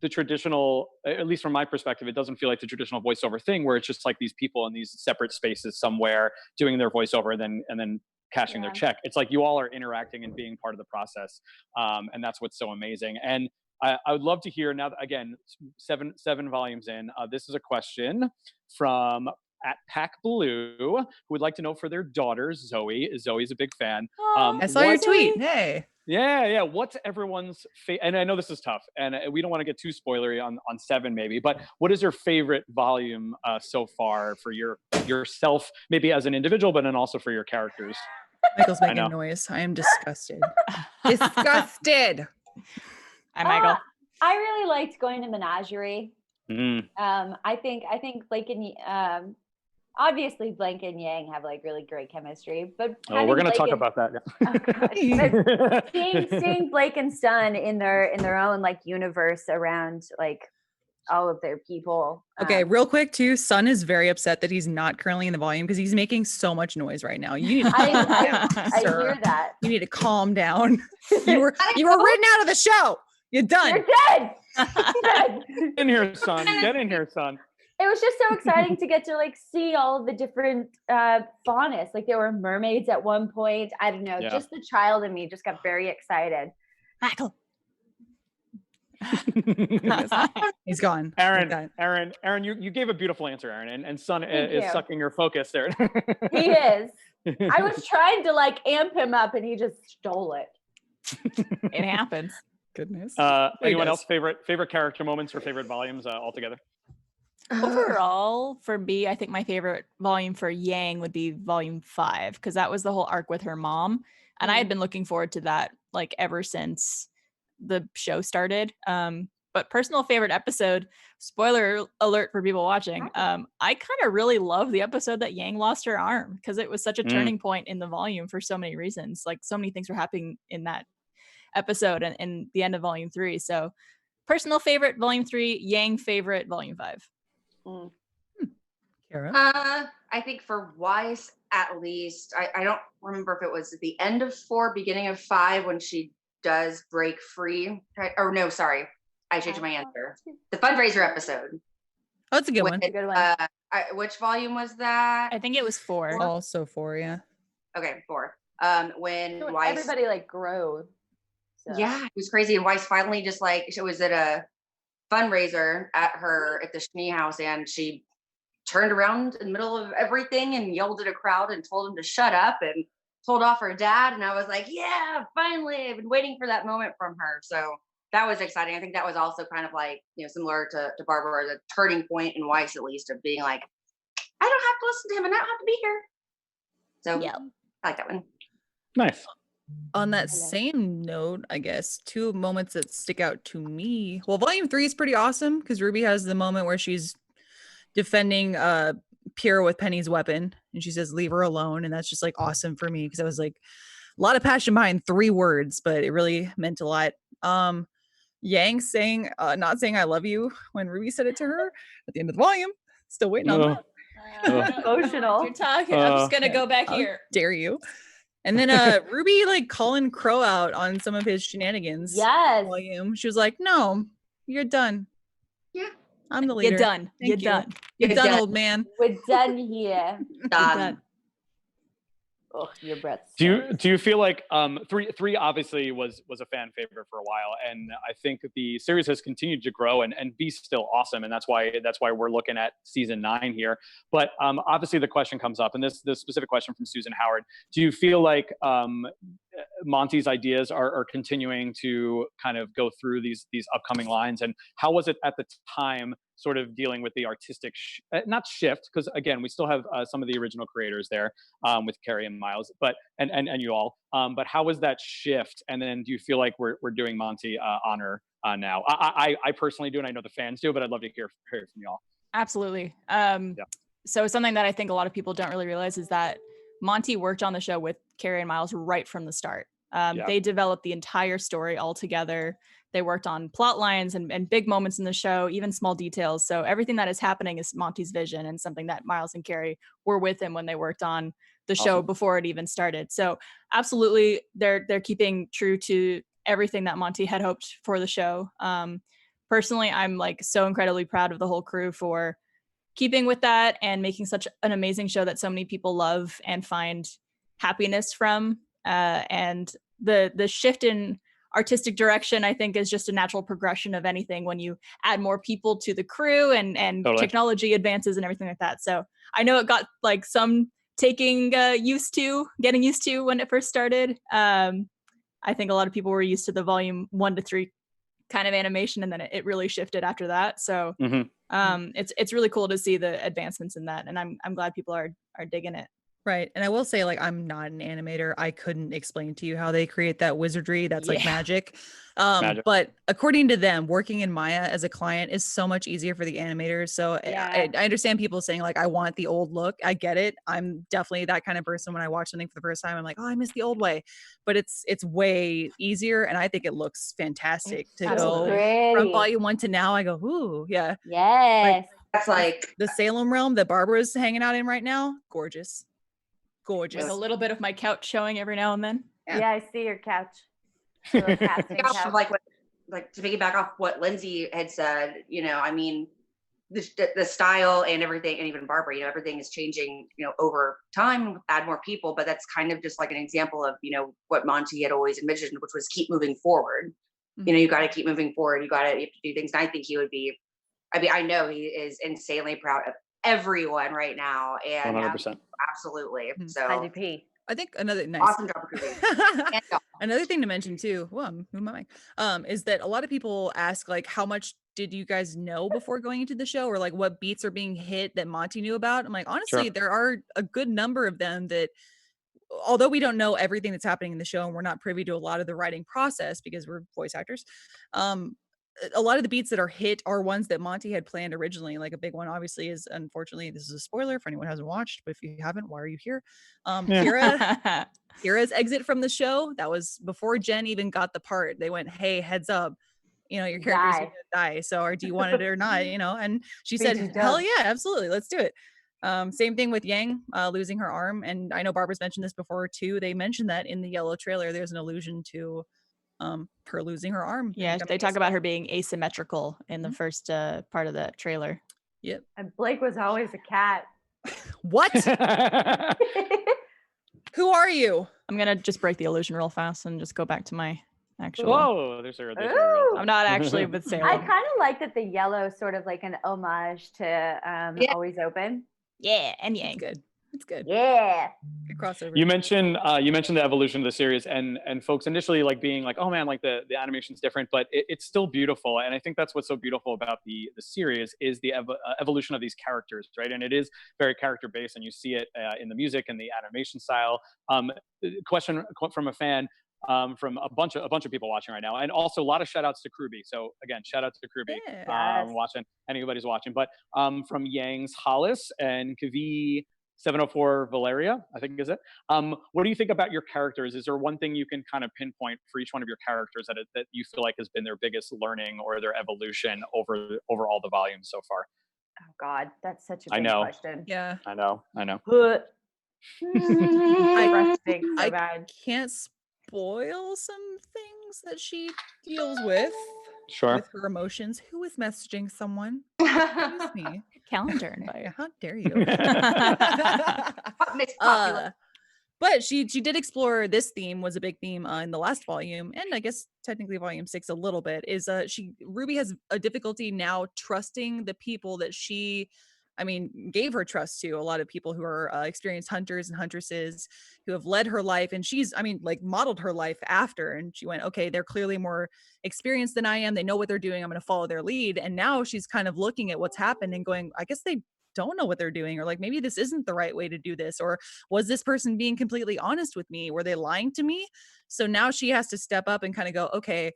the traditional, at least from my perspective, it doesn't feel like the traditional voiceover thing where it's just like these people in these separate spaces somewhere doing their voiceover and then cashing their check. It's like you all are interacting and being part of the process. And that's what's so amazing. And I would love to hear now, again, seven volumes in, this is a question from at Pack Blue, who would like to know for their daughter, Zoe. Zoe's a big fan. I saw your tweet. Hey. Yeah. What's everyone's and I know this is tough, and we don't want to get too spoilery on 7 maybe, but what is your favorite volume so far for yourself, maybe as an individual, but then also for your characters? Michael's making noise. I am disgusted. Disgusted. Hi, Michael. I really liked going to Menagerie. I think Blake and obviously Blake and Yang have like really great chemistry, but we're going to talk about that. Seeing Blake and Sun in their own like universe around like all of their people. Okay, real quick too. Sun is very upset that he's not currently in the volume because he's making so much noise right now. You need to I hear that. You need to calm down. You were written out of the show. You're done. You're dead. Get in here, son. Get in here, son. It was just so exciting to get to like see all the different faunus. Like there were mermaids at one point. I don't know. Just the child in me just got very excited. Michael. He's gone. Aaron, you gave a beautiful answer, Aaron, and Sun is sucking your focus there. He is. I was trying to like amp him up and he just stole it. It happens. Goodness. Anyone else favorite character moments or favorite volumes altogether? Overall, for me, I think my favorite volume for Yang would be volume 5, because that was the whole arc with her mom. And I had been looking forward to that like ever since the show started. But personal favorite episode, spoiler alert for people watching, I kind of really love the episode that Yang lost her arm, because it was such a turning point in the volume for so many reasons. Like so many things were happening in that episode and the end of volume 3. So personal favorite volume 3, Yang favorite volume 5. Kara? I think for Weiss, at least, I don't remember if it was at the end of 4, beginning of 5, when she does break free. Or no, sorry, I changed my answer. The fundraiser episode. Oh, that's a good one. A good one. Which volume was that? I think it was 4. Also 4, yeah. Okay, 4. When So Weiss, everybody like grows. So. yeah, it was crazy. And Weiss finally just like, she was at a fundraiser at the Schnee house, and she turned around in the middle of everything and yelled at a crowd and told him to shut up and told off her dad. And I was like, yeah, finally, I've been waiting for that moment from her. So that was exciting. I think that was also kind of like, similar to Barbara, the turning point in Weiss, at least, of being like, I don't have to listen to him and I don't have to be here. So yeah, I like that one. Nice. On that same note, I guess 2 moments that stick out to me. Well, volume 3 is pretty awesome because RWBY has the moment where she's defending Pyrrha with Penny's weapon, and she says, "Leave her alone," and that's just like awesome for me because I was like, a lot of passion behind 3 words, but it really meant a lot. Yang saying, not saying "I love you" when RWBY said it to her at the end of the volume. Still waiting on that. Emotional. You're talking. I'm just gonna go back here. Dare you? And then RWBY like calling Crow out on some of his shenanigans. Yes. Volume. She was like, "No, you're done. Yeah. I'm the leader. You're done. Thank You're you. done. You're done, old man." We're done here. Done. Oh, your breath. Do you feel like three obviously was a fan favorite for a while, and I think the series has continued to grow and be still awesome, and that's why we're looking at season 9 here. But obviously the question comes up, and this specific question from Susan Howard: do you feel like Monty's ideas are continuing to kind of go through these upcoming lines, and how was it at the time sort of dealing with the artistic not shift, because again we still have some of the original creators there with Carrie and Miles, but and you all, but how was that shift? And then do you feel like we're doing Monty honor now? I personally do, and I know the fans do, but I'd love to hear from y'all. Absolutely. So something that I think a lot of people don't really realize is that Monty worked on the show with Carrie and Miles right from the start. They developed the entire story all together. They worked on plot lines and big moments in the show, even small details. So everything that is happening is Monty's vision, and something that Miles and Carrie were with him when they worked on the show before it even started. So absolutely, they're keeping true to everything that Monty had hoped for the show. Personally, I'm like so incredibly proud of the whole crew for keeping with that and making such an amazing show that so many people love and find happiness from. And the shift in artistic direction, I think, is just a natural progression of anything when you add more people to the crew and technology advances and everything like that. So I know it got like some getting used to when it first started. I think a lot of people were used to the volume 1 to 3 kind of animation, and then it really shifted after that. So it's really cool to see the advancements in that, and I'm glad people are digging it. Right. And I will say, like, I'm not an animator. I couldn't explain to you how they create that wizardry. That's like magic. But according to them, working in Maya as a client is so much easier for the animators. So I understand people saying, like, I want the old look. I get it. I'm definitely that kind of person. When I watch something for the first time, I'm like, oh, I miss the old way. But it's way easier. And I think it looks fantastic to go from volume 1 to now. I go, ooh, yeah. Yes. That's like the Salem realm that Barbara's hanging out in right now. Gorgeous. With a little bit of my couch showing every now and then. Yeah, I see your couch. Your casting couch. Like to piggyback off what Lindsay had said, I mean, the style and everything, and even Barbara, everything is changing, over time, add more people, but that's kind of just like an example of, what Monty had always envisioned, which was keep moving forward. You got to keep moving forward. You have to do things. And I think he would be, I know he is insanely proud of everyone right now, and 100%. Absolutely. So IDP. I think another awesome job recruiting. Another thing to mention too, is that a lot of people ask, like, how much did you guys know before going into the show, or like what beats are being hit that Monty knew about? I'm like, honestly, there are a good number of them that, although we don't know everything that's happening in the show and we're not privy to a lot of the writing process because we're voice actors, a lot of the beats that are hit are ones that Monty had planned originally. Like a big one, obviously, is, unfortunately, this is a spoiler for anyone who hasn't watched, but if you haven't, why are you here? Kira's exit from the show. That was before Jen even got the part. They went, hey, heads up, your character's gonna die. So, or do you want it or not? And she said, hell yeah, absolutely, let's do it. Same thing with Yang losing her arm. And I know Barbara's mentioned this before too. They mentioned that in the yellow trailer, there's an allusion to her losing her arm. Yeah, they talk about her being asymmetrical in the first part of the trailer. Yep. And Blake was always a cat. What? Who are you? I'm gonna just break the illusion real fast and just go back to my actual. Whoa, there's her. I'm not actually with Salem. I kind of like that the yellow is sort of like an homage to Always Open. Yeah, and Yang. It's good. Yeah. Good crossover. You mentioned the evolution of the series, and folks initially like being like, oh man, like the animation's different, but it's still beautiful. And I think that's what's so beautiful about the series is the evolution of these characters, right? And it is very character based, and you see it in the music and the animation style. Question from a fan. From a bunch of people watching right now, and also a lot of shout outs to RWBY. So again, shout outs to RWBY. Watching, anybody's watching, but from Yang's Hollis and Kavi 704 Valeria, I think is it. What do you think about your characters? Is there one thing you can kind of pinpoint for each one of your characters that you feel like has been their biggest learning or their evolution over all the volumes so far? Oh God, that's such a big question. Yeah, I know. I can't spoil some things that she deals with. Sure. With her emotions. Who is messaging someone? Excuse me. Calendar invite. How dare you? But she did explore this theme, was a big theme in the last volume, and I guess technically volume 6 a little bit, is RWBY has a difficulty now trusting the people that she I mean, gave her trust to a lot of people who are experienced hunters and huntresses who have led her life. And she's, I mean, like modeled her life after. And she went, okay, they're clearly more experienced than I am. They know what they're doing. I'm going to follow their lead. And now she's kind of looking at what's happened and going, I guess they don't know what they're doing, or like maybe this isn't the right way to do this, or was this person being completely honest with me? Were they lying to me? So now she has to step up and kind of go, okay,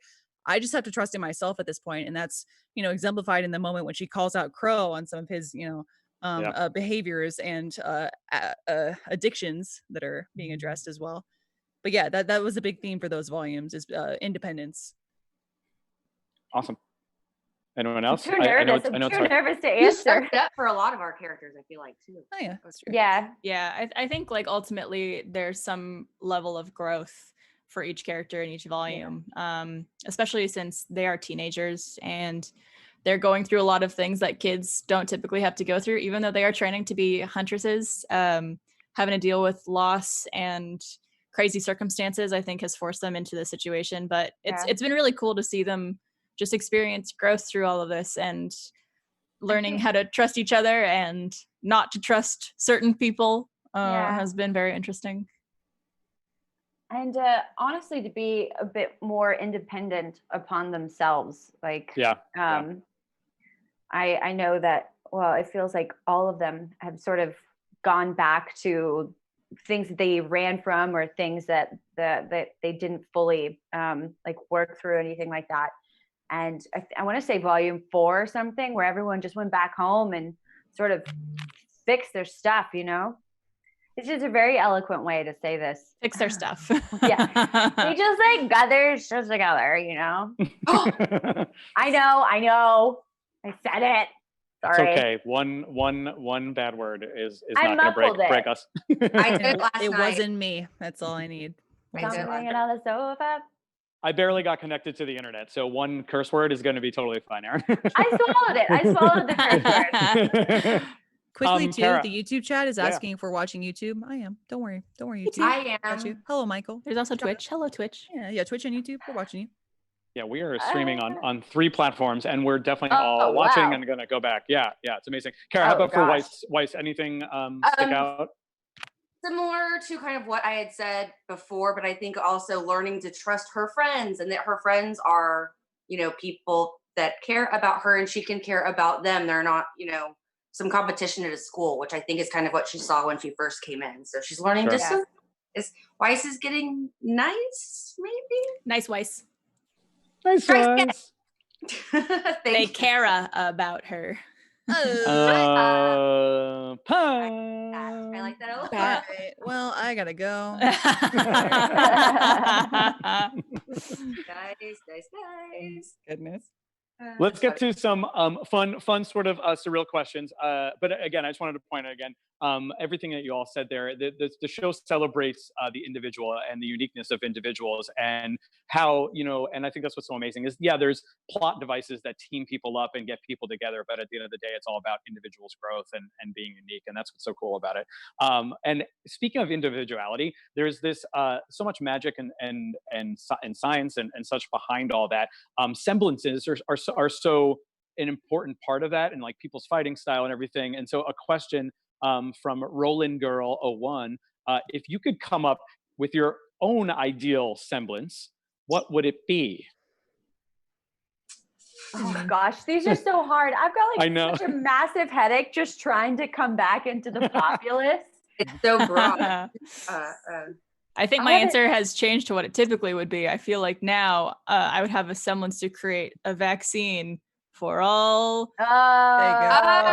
I just have to trust in myself at this point. And that's, you know, exemplified in the moment when she calls out Crow on some of his, you know, behaviors and addictions that are being addressed as well. But yeah, that was a big theme for those volumes, is independence. Awesome. Anyone else? I'm too nervous. I'm too nervous to answer. It up for a lot of our characters, I feel like, too. Oh yeah, that's true. Yeah. I think like ultimately there's some level of growth for each character in each volume, especially since they are teenagers and they're going through a lot of things that kids don't typically have to go through, even though they are training to be huntresses. Having to deal with loss and crazy circumstances, I think, has forced them into this situation. But it's been really cool to see them just experience growth through all of this and learning how to trust each other and not to trust certain people has been very interesting. And honestly, to be a bit more independent upon themselves. Like, I know that, well, it feels like all of them have sort of gone back to things that they ran from, or things that they didn't fully like work through, anything like that. And I want to say volume 4 or something, where everyone just went back home and sort of fixed their stuff, you know? It's just a very eloquent way to say this. Fix their stuff. Yeah. They just like got their shit together, you know? I know. I said it. Sorry. It's okay. One bad word is I not going to break us. I did last It night. wasn't me. That's all I need. Something on the sofa. I barely got connected to the internet, so one curse word is going to be totally fine, Aaron. I swallowed it. I swallowed the curse word. Quickly too, Kara. the YouTube chat is asking if we're watching YouTube. I am. Don't worry, YouTube. I Got you. am. Hello, Michael. There's also Twitch. Hello, Twitch. Yeah, Twitch and YouTube. We're watching you. Yeah, we are streaming on 3 platforms, and we're definitely all watching and going to go back. Yeah, it's amazing. Kara, how about for Weiss? Anything stick out? Similar to kind of what I had said before, but I think also learning to trust her friends, and that her friends are, you know, people that care about her and she can care about them. They're not, you know, some competition at a school, which I think is kind of what she saw when she first came in. So she's learning Weiss is getting nice, maybe? Nice Weiss. Nice Weiss. They care about her. I like that a lot. Right. Well, I gotta go. Guys. Goodness. Let's get to some fun sort of surreal questions. But again, I just wanted to point out again, everything that you all said there, the show celebrates the individual and the uniqueness of individuals, and how, you know, and I think that's what's so amazing is, there's plot devices that team people up and get people together, but at the end of the day, it's all about individuals' growth and being unique, and that's what's so cool about it. And speaking of individuality, there's this so much magic and science and such behind all that. Semblances are so an important part of that, and like people's fighting style and everything. And so a question from Roland Girl 01, if you could come up with your own ideal semblance, what would it be? Oh gosh, these are so hard. I've got like such a massive headache just trying to come back into the populace. It's so broad. I think my answer has changed to what it typically would be. I feel like now I would have a semblance to create a vaccine for all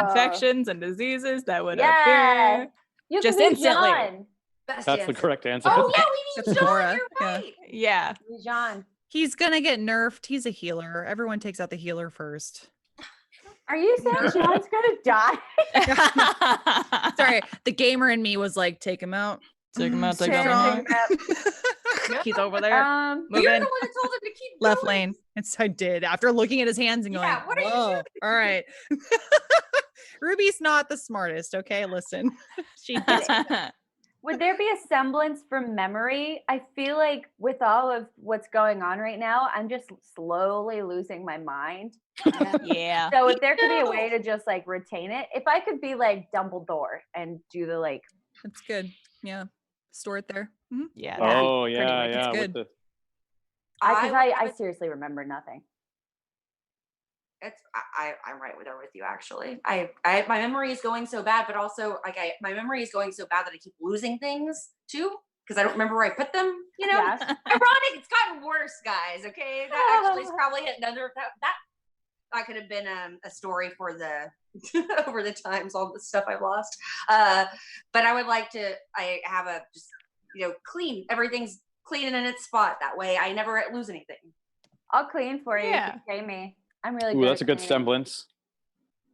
infections and diseases that would appear just instantly. John. That's the correct answer. Oh yeah, we need John. Nora. You're right. Yeah. John. He's gonna get nerfed. He's a healer. Everyone takes out the healer first. Are you saying John's gonna die? Sorry, the gamer in me was like, take him out. Take him out. Take him out. He's over there. You're the one that told him to keep left going. lane. I did after looking at his hands and going, what are you whoa, doing? all right. Ruby's not the smartest. Okay, listen. She Would there be a semblance from memory? I feel like with all of what's going on right now, I'm just slowly losing my mind. Yeah. So if there could be a way to just like retain it, if I could be like Dumbledore and do the like, That's good. Yeah. Store it there. Mhm. Yeah. Yeah. Oh Pretty yeah, wicked. yeah. good. With the, because would I have seriously remember nothing. I'm right there with you actually. I my memory is going so bad, but also like my memory is going so bad that I keep losing things too because I don't remember where I put them. You know, Yes. ironic. It's gotten worse, guys. Okay, that actually is probably another that could have been a story for the over the times all the stuff I've lost. But I would like to. I have a just clean. Everything's clean and in its spot. That way, I never lose anything. I'll clean for you. Yeah. If you pay me. I'm really ooh, good. that's a at good cleaning. semblance.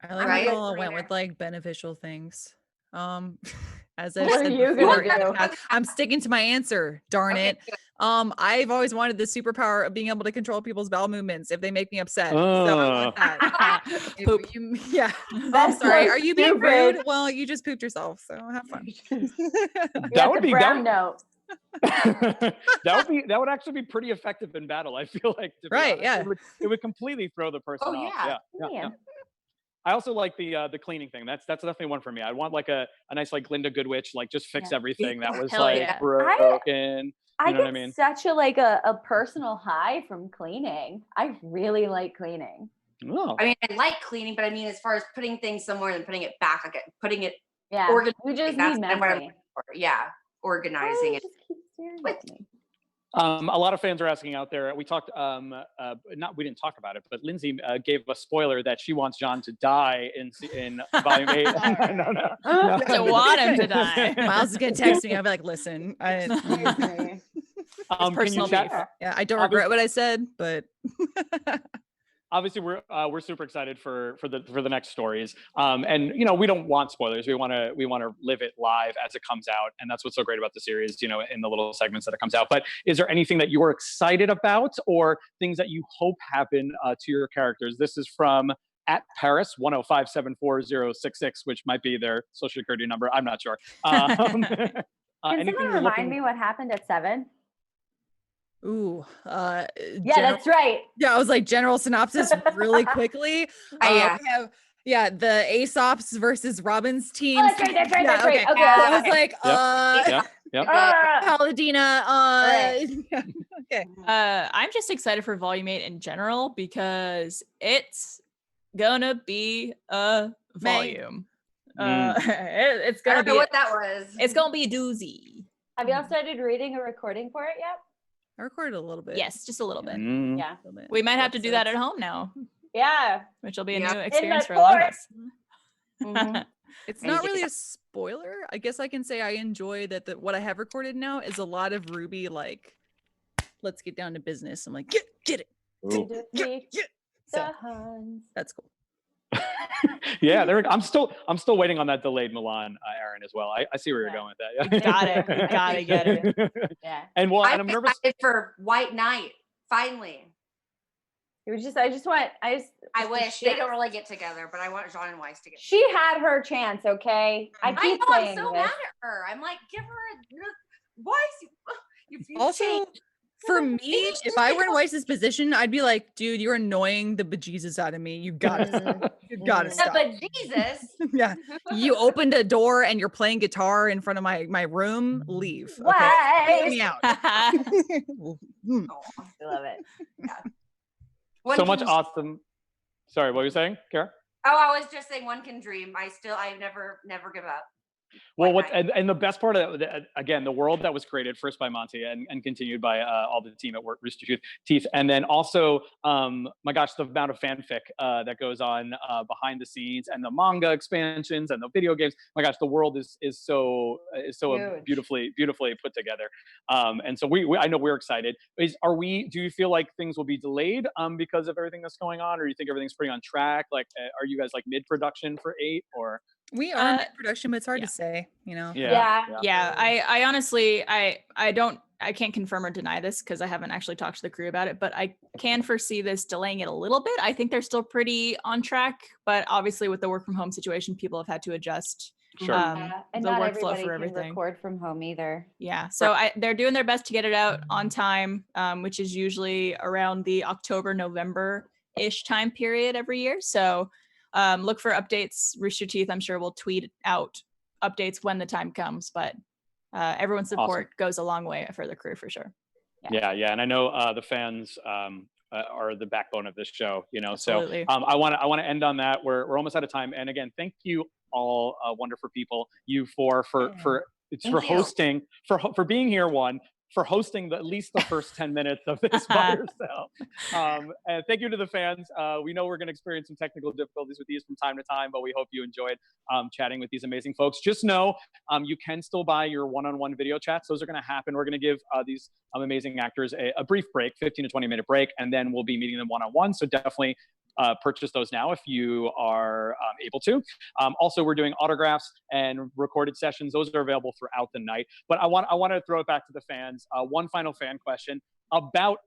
I like Right. how y'all went with like beneficial things. As I've What are said you before, gonna do? I'm sticking to my answer. Darn Okay, it. I've always wanted the superpower of being able to control people's bowel movements if they make me upset. So I want that. If Poop. Yeah. That's Sorry. so Are you being stupid. rude? Well, you just pooped yourself, so have fun. That would the be brown note. that would actually be pretty effective in battle. I feel like to be Right, honest. yeah. It would completely throw the person Oh, off. yeah. Yeah. I also like the cleaning thing. That's definitely one for me. I want like a nice like Glinda Goodwitch, like just fix Yeah. everything that was Hell like yeah. broken. I You know what get I mean? such a personal high from cleaning. I really like cleaning. Oh. I mean, I like cleaning, but I mean, as far as putting things somewhere and putting it back, like putting it Yeah. organizing. We just That's need kind of what I'm memory. looking for. Yeah, organizing Why it. just keep staring What? at me? A lot of fans are asking out there. We talked, we didn't talk about it, but Lindsay gave a spoiler that she wants John to die in volume 8. No. I want him to die. Miles is gonna text me. I'll be like, listen, Excuse me. Can personal you chat? beef. yeah, I don't regret what I said, but Obviously we're super excited for the next stories, and we don't want spoilers. We want to live it live as it comes out, and that's what's so great about the series, in the little segments that it comes out. But is there anything that you are excited about or things that you hope happen to your characters? This is from at Paris 105740066, which might be their social security number. I'm not sure. Can Anything someone you're remind looking- me what happened at 7? ooh, Yeah, general- that's right. yeah, I was like general synopsis really quickly. Yeah. We have the Aesop's versus Robin's team. Oh, that's right. That's right. Yeah, That's right. okay. Okay. So I was okay. like, Yep. Paladina, okay. I'm just excited for volume 8 in general because it's gonna be a volume. It's I gonna don't know be what that was. it's gonna be a doozy. Have y'all started reading a recording for it yet? I recorded a little bit. Yes, just a little bit. Mm. Yeah. A little bit. We might have to do that at Episodes. home now, Yeah. which will be a Yep. new In experience the for a lot of fort. us. Mhm. It's And you not get really a spoiler. I guess I can say I enjoy that what I have recorded now is a lot of RWBY, like, let's get down to business. I'm like, get it. Ooh. Defeat Yeah. the So Huns. that's cool. Yeah, there. I'm still waiting on that delayed Milan, Aaron, as well. I see where you're Yeah. going with that. We got it. We gotta get it. Yeah. Yeah. And I'm I'm nervous. excited for White Knight. Finally, It was just, I I wish they don't really get together, but I want Jean and Weiss to get. She had her chance, okay? I I keep know. I'm saying so this. mad at her. I'm like, give her Weiss. You Also, changed. for me, if I were in Weiss's position, I'd be like, dude, you're annoying the bejesus out of me. You gotta stop. You gotta Mm. stop. But Jesus, Yeah. You opened a door and you're playing guitar in front of my room. Leave. Okay. Get Weiss. me out. Mm. oh, I love it. one So can- much awesome. Sorry, what were you saying, Kara? Oh, I was just saying, one can dream. I never give up. Well, White Knight. and the best part of that, again, the world that was created first by Monty and continued by all the team at Rooster Teeth, and then also, my gosh, the amount of fanfic that goes on behind the scenes, and the manga expansions and the video games. My gosh, the world is so Huge. beautifully put together. And so I know we're excited. Do you feel like things will be delayed because of everything that's going on, or do you think everything's pretty on track? Like, are you guys like mid-production for 8 or? We are in production, but it's hard yeah. to say, Yeah. Yeah, I honestly, I can't confirm or deny this because I haven't actually talked to the crew about it, but I can foresee this delaying it a little bit. I think they're still pretty on track, but obviously with the work from home situation, people have had to adjust Sure. And the not workflow everybody for can everything. record from home either. Yeah, so they're doing their best to get it out on time, which is usually around the October, November-ish time period every year. So look for updates. Rooster Teeth, I'm sure, will tweet out updates when the time comes, but everyone's support goes a long way for the crew for sure. Yeah. And I know the fans are the backbone of this show, Absolutely. So I want to end on that. We're almost out of time. And again, thank you all wonderful people, you for hosting, for being here, for hosting at least the first 10 minutes of this by yourself. And thank you to the fans. We know we're going to experience some technical difficulties with these from time to time, but we hope you enjoyed chatting with these amazing folks. Just know you can still buy your one-on-one video chats. Those are going to happen. We're going to give these amazing actors a brief break, 15 to 20 minute break, and then we'll be meeting them one-on-one. So definitely purchase those now if you are able to. Also, we're doing autographs and recorded sessions. Those are available throughout the night. But I want to throw it back to the fans. One final fan question about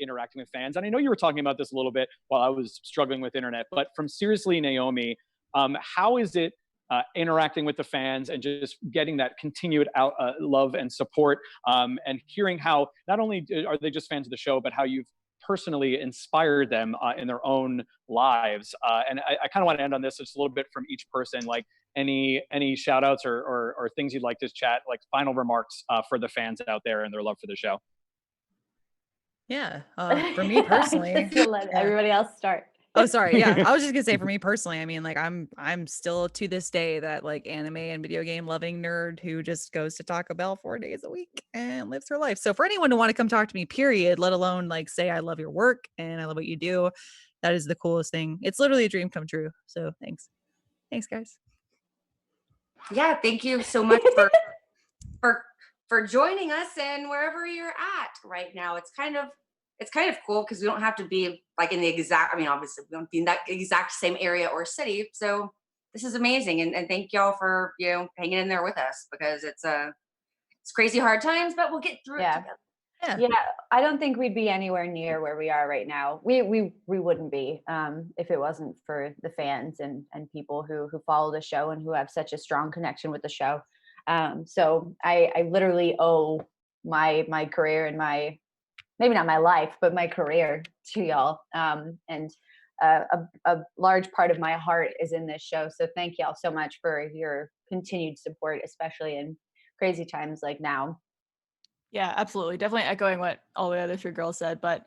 interacting with fans. And I know you were talking about this a little bit while I was struggling with internet, but from Seriously Naomi, how is it interacting with the fans and just getting that continued love and support, and hearing how not only are they just fans of the show, but how you've personally inspired them in their own lives. And I kind of want to end on this just a little bit from each person, like any shout outs or things you'd like to chat, like final remarks for the fans out there and their love for the show. Yeah, for me personally, Let everybody else start. Oh, sorry. Yeah, I was just gonna say for me personally, I mean, like I'm still to this day that like anime and video game loving nerd who just goes to Taco Bell 4 days a week and lives her life. So for anyone to want to come talk to me, period, let alone like say I love your work and I love what you do, that is the coolest thing. It's literally a dream come true. So thanks, guys. Yeah, thank you so much for joining us and wherever you're at right now. It's kind of cool because we don't have to be like in the exact, I mean, obviously we don't be in that exact same area or city. So this is amazing. And thank y'all for, hanging in there with us, because it's crazy hard times, but we'll get through it together. Yeah. I don't think we'd be anywhere near where we are right now. We wouldn't be if it wasn't for the fans and people who follow the show and who have such a strong connection with the show. So I literally owe my career and maybe not my life, but my career to y'all. And a large part of my heart is in this show. So thank y'all so much for your continued support, especially in crazy times like now. Yeah, absolutely. Definitely echoing what all the other three girls said. But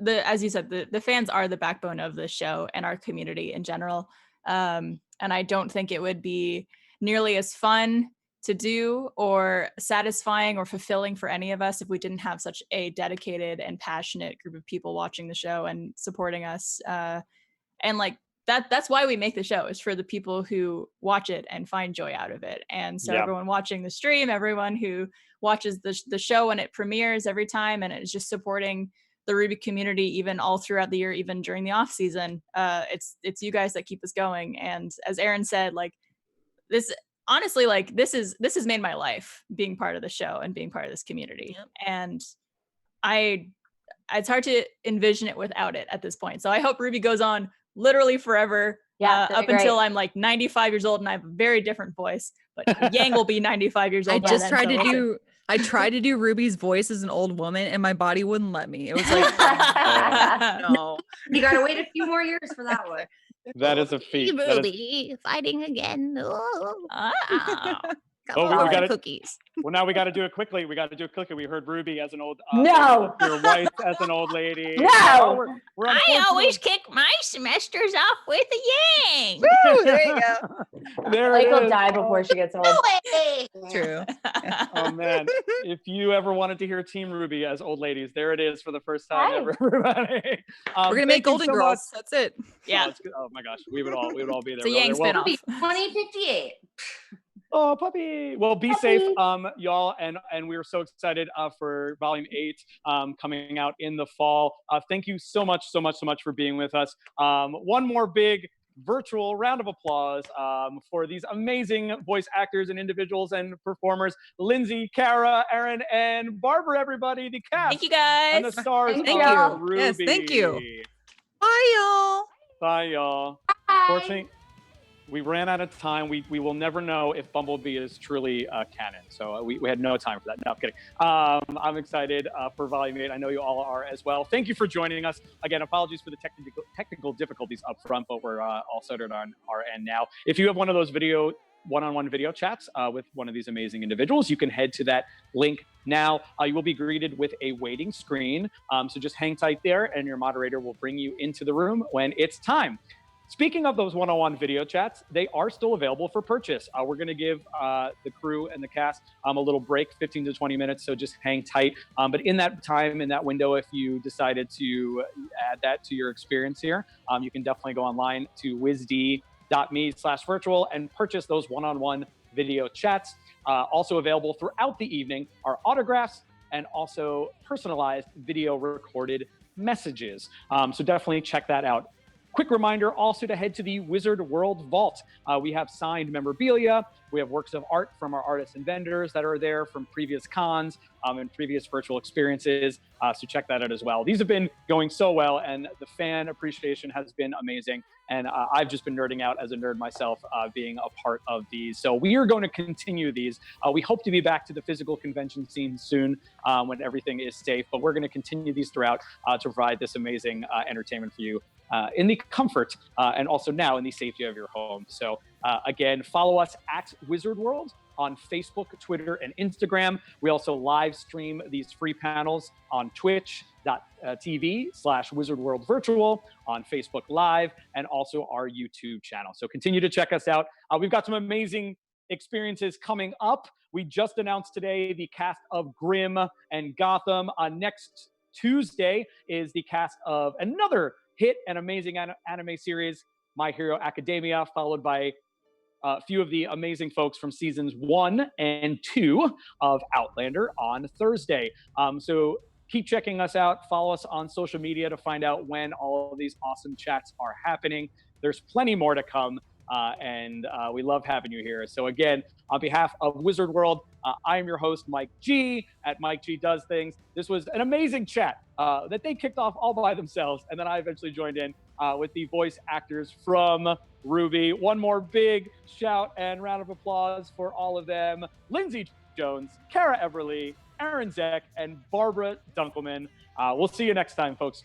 as you said, the fans are the backbone of the show and our community in general. And I don't think it would be nearly as fun to do or satisfying or fulfilling for any of us if we didn't have such a dedicated and passionate group of people watching the show and supporting us. And like that's why we make the show, is for the people who watch it and find joy out of it. And so everyone watching the stream, everyone who watches the show when it premieres every time, and it's just supporting the RWBY community even all throughout the year, even during the off season. It's you guys that keep us going. And as Aaron said, like this, honestly, like this has made my life, being part of the show and being part of this community. And it's hard to envision it without it at this point. So I hope RWBY goes on literally forever, up until I'm like 95 years old and I have a very different voice, but Yang will be 95 years old. I tried to do RWBY's voice as an old woman and my body wouldn't let me. It was like, no. You gotta wait a few more years for that one. That is a feat. Fighting again. We got cookies. Well, now we got to do it quickly. We heard RWBY as an old your wife as an old lady. No, we're I always kick my semesters off with a Yang. Woo, there you go. Blake will die before she gets old. True. Oh man, if you ever wanted to hear Team RWBY as old ladies, there it is for the first time ever, everybody. We're gonna make Golden Girls. That's it. Yeah. Oh my gosh, we would all be there. It's a Yang spinoff. 2058. Oh, puppy. Well, be safe, y'all. And we were so excited for Volume 8 coming out in the fall. Thank you so much for being with us. One more big virtual round of applause for these amazing voice actors and individuals and performers. Lindsay, Kara, Aaron, and Barbara, everybody. The cast. Thank you, guys. And the stars Thank of you. RWBY. Yes, thank you. Bye, y'all. Bye, y'all. Bye. Fortunately, we ran out of time. We will never know if Bumblebee is truly canon. So we had no time for that. No, I'm kidding. I'm excited for Volume 8. I know you all are as well. Thank you for joining us. Again, apologies for the technical difficulties up front, but we're all centered on our end now. If you have one of those one-on-one video chats with one of these amazing individuals, you can head to that link now. You will be greeted with a waiting screen. So just hang tight there and your moderator will bring you into the room when it's time. Speaking of those one-on-one video chats, they are still available for purchase. We're going to give the crew and the cast a little break, 15 to 20 minutes, so just hang tight. But in that time, in that window, if you decided to add that to your experience here, you can definitely go online to wizd.me/virtual and purchase those one-on-one video chats. Also available throughout the evening are autographs and also personalized video recorded messages. So definitely check that out. Quick reminder also to head to the Wizard World Vault. We have signed memorabilia. We have works of art from our artists and vendors that are there from previous cons and previous virtual experiences. So check that out as well. These have been going so well, and the fan appreciation has been amazing. And I've just been nerding out as a nerd myself, being a part of these. So we are going to continue these. We hope to be back to the physical convention scene soon when everything is safe. But we're going to continue these throughout to provide this amazing entertainment for you in the comfort and also now in the safety of your home. So again, follow us at Wizard World on Facebook, Twitter, and Instagram. We also live stream these free panels on twitch.tv/WizardWorldVirtual, on Facebook Live, and also our YouTube channel. So continue to check us out. We've got some amazing experiences coming up. We just announced today the cast of Grimm and Gotham. Next Tuesday is the cast of another hit and amazing anime series, My Hero Academia, followed by a few of the amazing folks from seasons 1 and 2 of Outlander on Thursday. So keep checking us out. Follow us on social media to find out when all of these awesome chats are happening. There's plenty more to come, and we love having you here. So again, on behalf of Wizard World, I am your host, Mike G, at Mike G Does Things. This was an amazing chat that they kicked off all by themselves, and then I eventually joined in with the voice actors from RWBY. One more big shout and round of applause for all of them: Lindsay Jones, Kara Everly, Aaron Zek, and Barbara Dunkelman. We'll see you next time, folks.